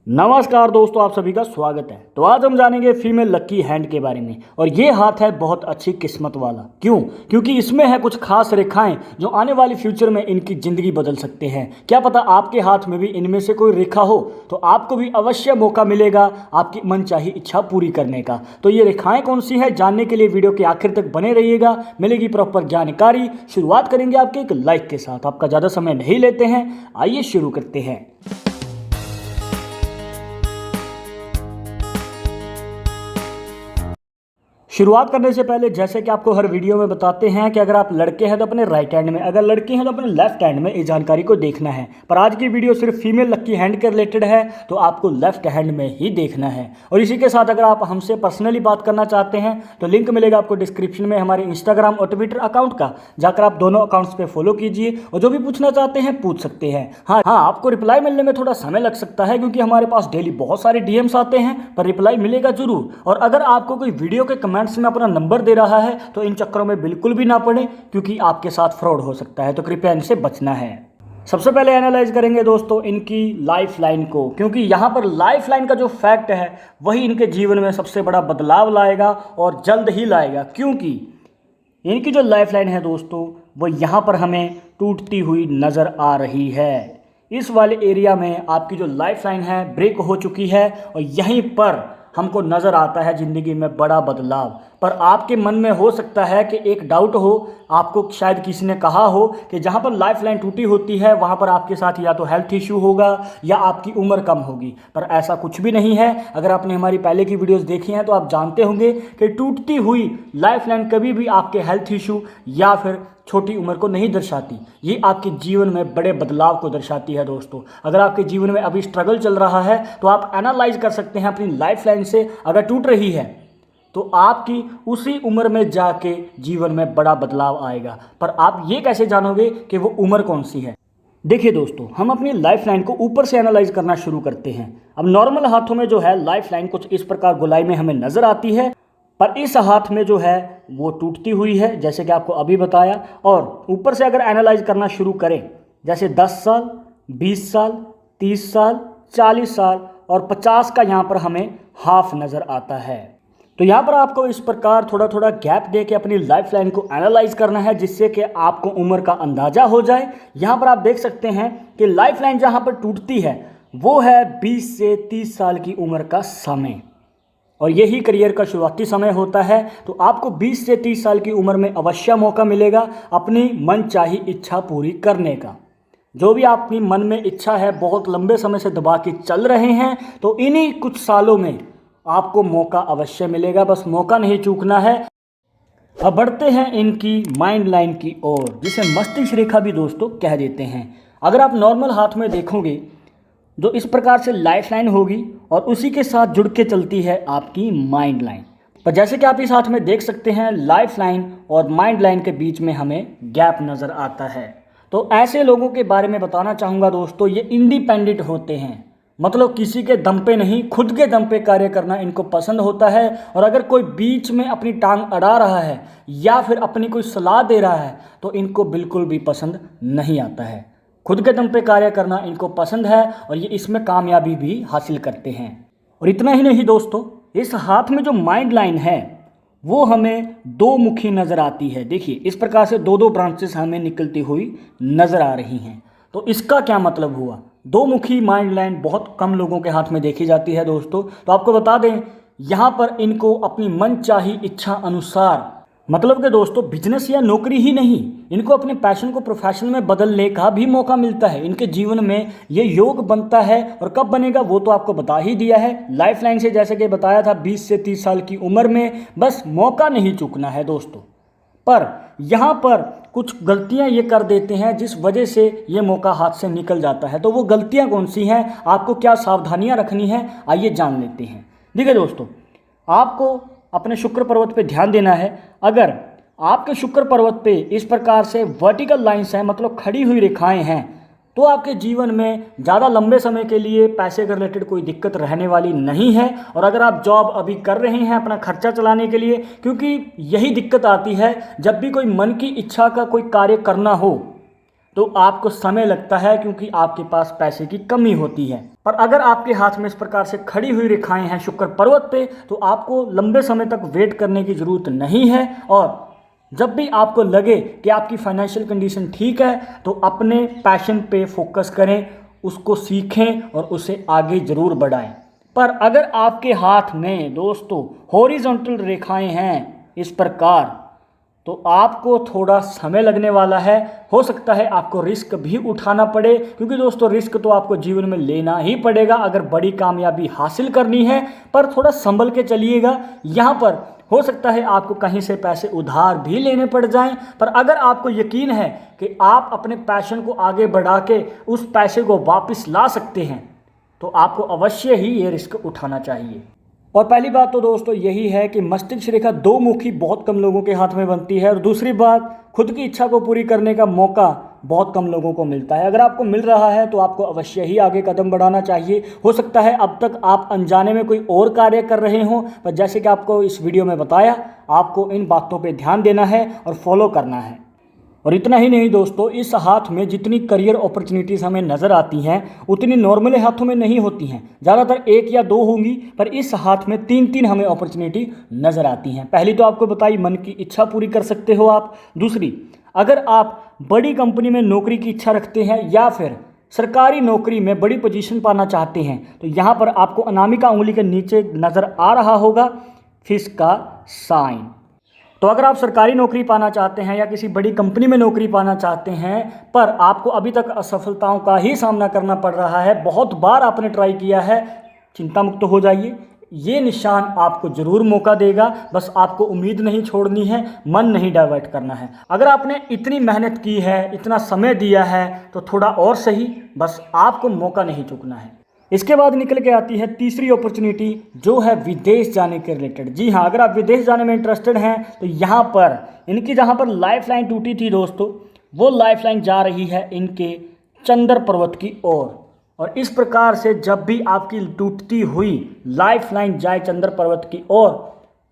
नमस्कार दोस्तों, आप सभी का स्वागत है। तो आज हम जानेंगे फीमेल लकी हैंड के बारे में। और ये हाथ है बहुत अच्छी किस्मत वाला। क्यों? क्योंकि इसमें है कुछ खास रेखाएं जो आने वाली फ्यूचर में इनकी ज़िंदगी बदल सकते हैं। क्या पता आपके हाथ में भी इनमें से कोई रेखा हो, तो आपको भी अवश्य मौका मिलेगा आपकी मनचाही इच्छा पूरी करने का। तो ये रेखाएँ कौन सी है, जानने के लिए वीडियो के आखिर तक बने रहिएगा, मिलेगी प्रॉपर जानकारी। शुरुआत करेंगे आपके एक लाइक के साथ। आपका ज़्यादा समय नहीं लेते हैं, आइए शुरू करते हैं। शुरुआत करने से पहले जैसे कि आपको हर वीडियो में बताते हैं कि अगर आप लड़के हैं तो अपने राइट हैंड में, अगर लड़की हैं तो अपने लेफ्ट हैंड में इस जानकारी को देखना है। पर आज की वीडियो सिर्फ फीमेल लकी हैंड के रिलेटेड है, तो आपको लेफ्ट हैंड में ही देखना है। और इसी के साथ अगर आप हमसे पर्सनली बात करना चाहते हैं तो लिंक मिलेगा आपको डिस्क्रिप्शन में हमारे इंस्टाग्राम और ट्विटर अकाउंट का, जाकर आप दोनों अकाउंट्स पर फॉलो कीजिए और जो भी पूछना चाहते हैं पूछ सकते हैं। हाँ, आपको रिप्लाई मिलने में थोड़ा समय लग सकता है क्योंकि हमारे पास डेली बहुत सारे डीएम्स आते हैं, पर रिप्लाई मिलेगा जरूर। और अगर आपको कोई वीडियो के कमेंट्स में अपना नंबर दे रहा है तो इन चक्करों में बिल्कुल भी ना पड़े, क्योंकि आपके साथ फ्रॉड हो सकता है, तो कृपया इनसे बचना है। सबसे पहले एनालाइज करेंगे दोस्तों इनकी लाइफ लाइन को, क्योंकि यहाँ पर लाइफ लाइन का जो फैक्ट है वही इनके जीवन में सबसे बड़ा बदलाव लाएगा और जल्द ही लाएगा। क्योंकि इनकी जो लाइफ लाइन है दोस्तों वो यहाँ पर हमें टूटती हुई नज़र आ रही है। इस वाले एरिया में आपकी जो लाइफ लाइन है ब्रेक हो चुकी है और यहीं पर हमको नज़र आता है ज़िंदगी में बड़ा बदलाव। पर आपके मन में हो सकता है कि एक डाउट हो, आपको शायद किसी ने कहा हो कि जहाँ पर लाइफ लाइन टूटी होती है वहाँ पर आपके साथ या तो हेल्थ इश्यू होगा या आपकी उम्र कम होगी। पर ऐसा कुछ भी नहीं है। अगर आपने हमारी पहले की वीडियोस देखी हैं तो आप जानते होंगे कि टूटती हुई लाइफ लाइन कभी भी आपके हेल्थ इश्यू या फिर छोटी उम्र को नहीं दर्शाती, ये आपके जीवन में बड़े बदलाव को दर्शाती है दोस्तों। अगर आपके जीवन में अभी स्ट्रगल चल रहा है तो आप एनालाइज कर सकते हैं अपनी लाइफ लाइन से, अगर टूट रही है तो आपकी उसी उम्र में जाके जीवन में बड़ा बदलाव आएगा। पर आप ये कैसे जानोगे कि वो उम्र कौन सी है? देखिए दोस्तों, हम अपनी लाइफ लाइन को ऊपर से एनालाइज करना शुरू करते हैं। अब नॉर्मल हाथों में जो है लाइफ लाइन कुछ इस प्रकार गोलाई में हमें नजर आती है, पर इस हाथ में जो है वो टूटती हुई है, जैसे कि आपको अभी बताया। और ऊपर से अगर एनालाइज करना शुरू करें, जैसे 10 साल, 20 साल, 30 साल, 40 साल और 50 का यहाँ पर हमें हाफ नज़र आता है। तो यहाँ पर आपको इस प्रकार थोड़ा थोड़ा गैप दे के अपनी लाइफ लाइन को एनालाइज करना है, जिससे कि आपको उम्र का अंदाज़ा हो जाए। यहाँ पर आप देख सकते हैं कि लाइफ लाइन जहाँ पर टूटती है वो है 20 से 30 साल की उम्र का समय, और यही करियर का शुरुआती समय होता है। तो आपको 20 से 30 साल की उम्र में अवश्य मौका मिलेगा अपनी मनचाही इच्छा पूरी करने का। जो भी आपकी मन में इच्छा है, बहुत लंबे समय से दबा के चल रहे हैं, तो इन्हीं कुछ सालों में आपको मौका अवश्य मिलेगा, बस मौका नहीं चूकना है। अब बढ़ते हैं इनकी माइंड लाइन की ओर, जिसे मस्तिष्क रेखा भी दोस्तों कह देते हैं। अगर आप नॉर्मल हाथ में देखोगे जो इस प्रकार से लाइफ लाइन होगी और उसी के साथ जुड़ के चलती है आपकी माइंड लाइन। पर जैसे कि आप इस हाथ में देख सकते हैं, लाइफ लाइन और माइंड लाइन के बीच में हमें गैप नज़र आता है। तो ऐसे लोगों के बारे में बताना चाहूँगा दोस्तों, ये इंडिपेंडेंट होते हैं, मतलब किसी के दम पे नहीं, खुद के दम पे कार्य करना इनको पसंद होता है। और अगर कोई बीच में अपनी टांग अड़ा रहा है या फिर अपनी कोई सलाह दे रहा है तो इनको बिल्कुल भी पसंद नहीं आता है। खुद के दम पे कार्य करना इनको पसंद है और ये इसमें कामयाबी भी हासिल करते हैं। और इतना ही नहीं दोस्तों, इस हाथ में जो माइंड लाइन है वो हमें दो मुखी नज़र आती है। देखिए इस प्रकार से दो दो ब्रांचेस हमें निकलती हुई नज़र आ रही हैं। तो इसका क्या मतलब हुआ? दो मुखी माइंड लाइन बहुत कम लोगों के हाथ में देखी जाती है दोस्तों। तो आपको बता दें, यहाँ पर इनको अपनी मनचाही इच्छा अनुसार, मतलब कि दोस्तों बिजनेस या नौकरी ही नहीं, इनको अपने पैशन को प्रोफेशन में बदलने का भी मौका मिलता है। इनके जीवन में ये योग बनता है, और कब बनेगा वो तो आपको बता ही दिया है लाइफ लाइन से, जैसे कि बताया था 20 से 30 साल की उम्र में। बस मौका नहीं चूकना है दोस्तों। पर यहाँ पर कुछ गलतियाँ ये कर देते हैं जिस वजह से ये मौका हाथ से निकल जाता है। तो वो गलतियाँ कौन सी हैं, आपको क्या सावधानियाँ रखनी हैं, आइए जान लेते हैं। देखिए दोस्तों, आपको अपने शुक्र पर्वत पे ध्यान देना है। अगर आपके शुक्र पर्वत पे इस प्रकार से वर्टिकल लाइंस हैं, मतलब खड़ी हुई रेखाएं हैं, तो आपके जीवन में ज़्यादा लंबे समय के लिए पैसे के रिलेटेड कोई दिक्कत रहने वाली नहीं है। और अगर आप जॉब अभी कर रहे हैं अपना खर्चा चलाने के लिए, क्योंकि यही दिक्कत आती है जब भी कोई मन की इच्छा का कोई कार्य करना हो तो आपको समय लगता है क्योंकि आपके पास पैसे की कमी होती है। पर अगर आपके हाथ में इस प्रकार से खड़ी हुई रेखाएं हैं शुक्र पर्वत पे, तो आपको लंबे समय तक वेट करने की ज़रूरत नहीं है। और जब भी आपको लगे कि आपकी फाइनेंशियल कंडीशन ठीक है, तो अपने पैशन पे फोकस करें, उसको सीखें और उसे आगे ज़रूर बढ़ाएं। पर अगर आपके हाथ में दोस्तों हॉरिजॉन्टल रेखाएं हैं इस प्रकार, तो आपको थोड़ा समय लगने वाला है। हो सकता है आपको रिस्क भी उठाना पड़े, क्योंकि दोस्तों रिस्क तो आपको जीवन में लेना ही पड़ेगा अगर बड़ी कामयाबी हासिल करनी है। पर थोड़ा संभल के चलिएगा। यहाँ पर हो सकता है आपको कहीं से पैसे उधार भी लेने पड़ जाएं, पर अगर आपको यकीन है कि आप अपने पैशन को आगे बढ़ा के उस पैसे को वापस ला सकते हैं, तो आपको अवश्य ही ये रिस्क उठाना चाहिए। और पहली बात तो दोस्तों यही है कि मस्तिष्क रेखा दो मुखी बहुत कम लोगों के हाथ में बनती है। और दूसरी बात, खुद की इच्छा को पूरी करने का मौका बहुत कम लोगों को मिलता है। अगर आपको मिल रहा है तो आपको अवश्य ही आगे कदम बढ़ाना चाहिए। हो सकता है अब तक आप अनजाने में कोई और कार्य कर रहे हों, पर जैसे कि आपको इस वीडियो में बताया, आपको इन बातों पर ध्यान देना है और फॉलो करना है। और इतना ही नहीं दोस्तों, इस हाथ में जितनी करियर अपॉर्चुनिटीज़ हमें नज़र आती हैं उतनी नॉर्मल हाथों में नहीं होती हैं। ज़्यादातर 1 या 2 होंगी, पर इस हाथ में 3-3 हमें अपॉर्चुनिटी नज़र आती हैं। पहली तो आपको बताई, मन की इच्छा पूरी कर सकते हो आप। दूसरी, अगर आप बड़ी कंपनी में नौकरी की इच्छा रखते हैं या फिर सरकारी नौकरी में बड़ी पोजीशन पाना चाहते हैं, तो यहाँ पर आपको अनामिका उंगली के नीचे नज़र आ रहा होगा फिश का साइन। तो अगर आप सरकारी नौकरी पाना चाहते हैं या किसी बड़ी कंपनी में नौकरी पाना चाहते हैं, पर आपको अभी तक असफलताओं का ही सामना करना पड़ रहा है, बहुत बार आपने ट्राई किया है, चिंता मुक्त हो जाइए। ये निशान आपको ज़रूर मौका देगा। बस आपको उम्मीद नहीं छोड़नी है, मन नहीं डाइवर्ट करना है। अगर आपने इतनी मेहनत की है, इतना समय दिया है, तो थोड़ा और सही, बस आपको मौका नहीं चूकना है। इसके बाद निकल के आती है तीसरी अपॉर्चुनिटी, जो है विदेश जाने के रिलेटेड। जी हाँ, अगर आप विदेश जाने में इंटरेस्टेड हैं, तो यहाँ पर इनकी जहाँ पर लाइफ लाइन टूटी थी दोस्तों, वो लाइफ लाइन जा रही है इनके चंद्र पर्वत की ओर। और इस प्रकार से जब भी आपकी टूटती हुई लाइफ लाइन जाए चंद्र पर्वत की ओर,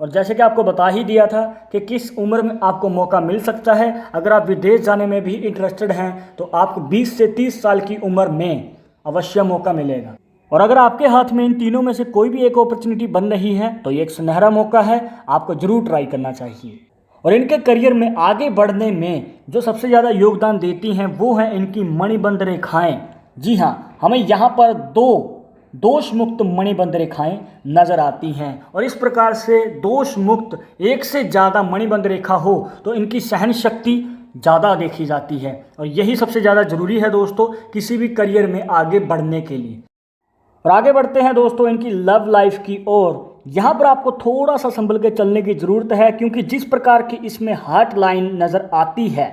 और जैसे कि आपको बता ही दिया था कि किस उम्र में आपको मौका मिल सकता है, अगर आप विदेश जाने में भी इंटरेस्टेड हैं, तो आपको 20 से 30 साल की उम्र में अवश्य मौका मिलेगा। और अगर आपके हाथ में इन तीनों में से कोई भी एक अपॉर्चुनिटी बन रही है, तो ये एक सुनहरा मौका है, आपको जरूर ट्राई करना चाहिए। और इनके करियर में आगे बढ़ने में जो सबसे ज़्यादा योगदान देती हैं, वो है इनकी मणिबंध रेखाएं। जी हाँ, हमें यहाँ पर 2 दोष मुक्त मणिबंध रेखाएं नजर आती हैं। और इस प्रकार से दोष मुक्त एक से ज़्यादा मणिबंध रेखा हो तो इनकी सहन शक्ति ज़्यादा देखी जाती है। और यही सबसे ज़्यादा ज़रूरी है दोस्तों किसी भी करियर में आगे बढ़ने के लिए। और आगे बढ़ते हैं दोस्तों इनकी लव लाइफ की ओर। यहाँ पर आपको थोड़ा सा संभल के चलने की ज़रूरत है, क्योंकि जिस प्रकार की इसमें हार्ट लाइन नज़र आती है,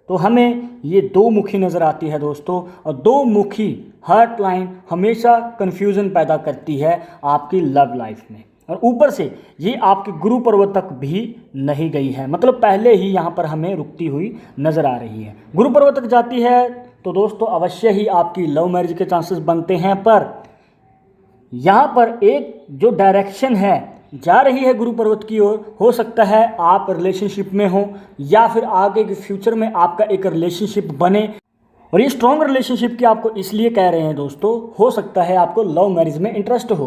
तो हमें ये 2 मुखी नज़र आती है दोस्तों। और 2 मुखी हार्ट लाइन हमेशा कन्फ्यूज़न पैदा करती है आपकी लव लाइफ में। और ऊपर से ये आपके गुरु पर्वत तक भी नहीं गई है, मतलब पहले ही यहाँ पर हमें रुकती हुई नज़र आ रही है। गुरु पर्वत तक जाती है तो दोस्तों अवश्य ही आपकी लव मैरिज के चांसेस बनते हैं। पर यहाँ पर एक जो डायरेक्शन है जा रही है गुरु पर्वत की ओर, हो सकता है आप रिलेशनशिप में हो या फिर आगे के फ्यूचर में आपका एक रिलेशनशिप बने। और ये स्ट्रॉन्ग रिलेशनशिप की आपको इसलिए कह रहे हैं दोस्तों, हो सकता है आपको लव मैरिज में इंटरेस्ट हो,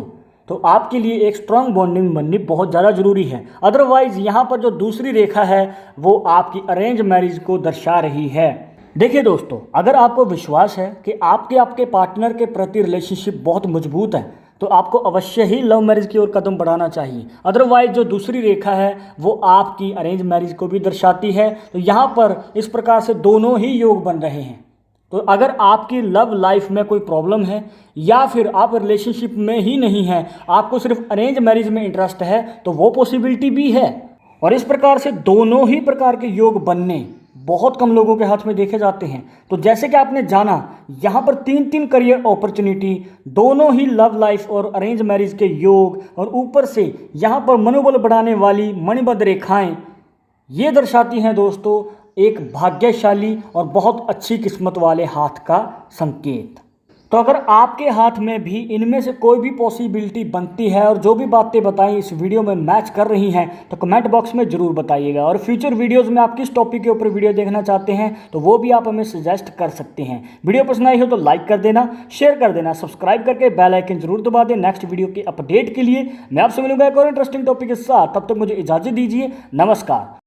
तो आपके लिए एक स्ट्रॉन्ग बॉन्डिंग बननी बहुत ज़्यादा ज़रूरी है। अदरवाइज़ यहाँ पर जो दूसरी रेखा है वो आपकी अरेंज मैरिज को दर्शा रही है। देखिए दोस्तों, अगर आपको विश्वास है कि आपके पार्टनर के प्रति रिलेशनशिप बहुत मजबूत है, तो आपको अवश्य ही लव मैरिज की ओर कदम बढ़ाना चाहिए। अदरवाइज जो दूसरी रेखा है वो आपकी अरेंज मैरिज को भी दर्शाती है। तो यहाँ पर इस प्रकार से दोनों ही योग बन रहे हैं। तो अगर आपकी लव लाइफ में कोई प्रॉब्लम है या फिर आप रिलेशनशिप में ही नहीं हैं, आपको सिर्फ अरेंज मैरिज में इंटरेस्ट है, तो वो पॉसिबिलिटी भी है। और इस प्रकार से दोनों ही प्रकार के योग बनने बहुत कम लोगों के हाथ में देखे जाते हैं। तो जैसे कि आपने जाना, यहाँ पर 3-3 करियर अपॉर्चुनिटी, दोनों ही लव लाइफ और अरेंज मैरिज के योग, और ऊपर से यहाँ पर मनोबल बढ़ाने वाली मणिबद्ध रेखाएं, ये दर्शाती हैं दोस्तों एक भाग्यशाली और बहुत अच्छी किस्मत वाले हाथ का संकेत। तो अगर आपके हाथ में भी इनमें से कोई भी पॉसिबिलिटी बनती है और जो भी बातें बताई इस वीडियो में मैच कर रही हैं तो कमेंट बॉक्स में जरूर बताइएगा। और फ्यूचर वीडियोस में आप किस टॉपिक के ऊपर वीडियो देखना चाहते हैं तो वो भी आप हमें सजेस्ट कर सकते हैं। वीडियो पसंद आई हो तो लाइक कर देना, शेयर कर देना, सब्सक्राइब करके बेल आइकन जरूर दबा दें नेक्स्ट वीडियो के अपडेट के लिए। मैं आपसे मिलूंगा एक और इंटरेस्टिंग टॉपिक के साथ, तब तक मुझे इजाजत दीजिए। नमस्कार।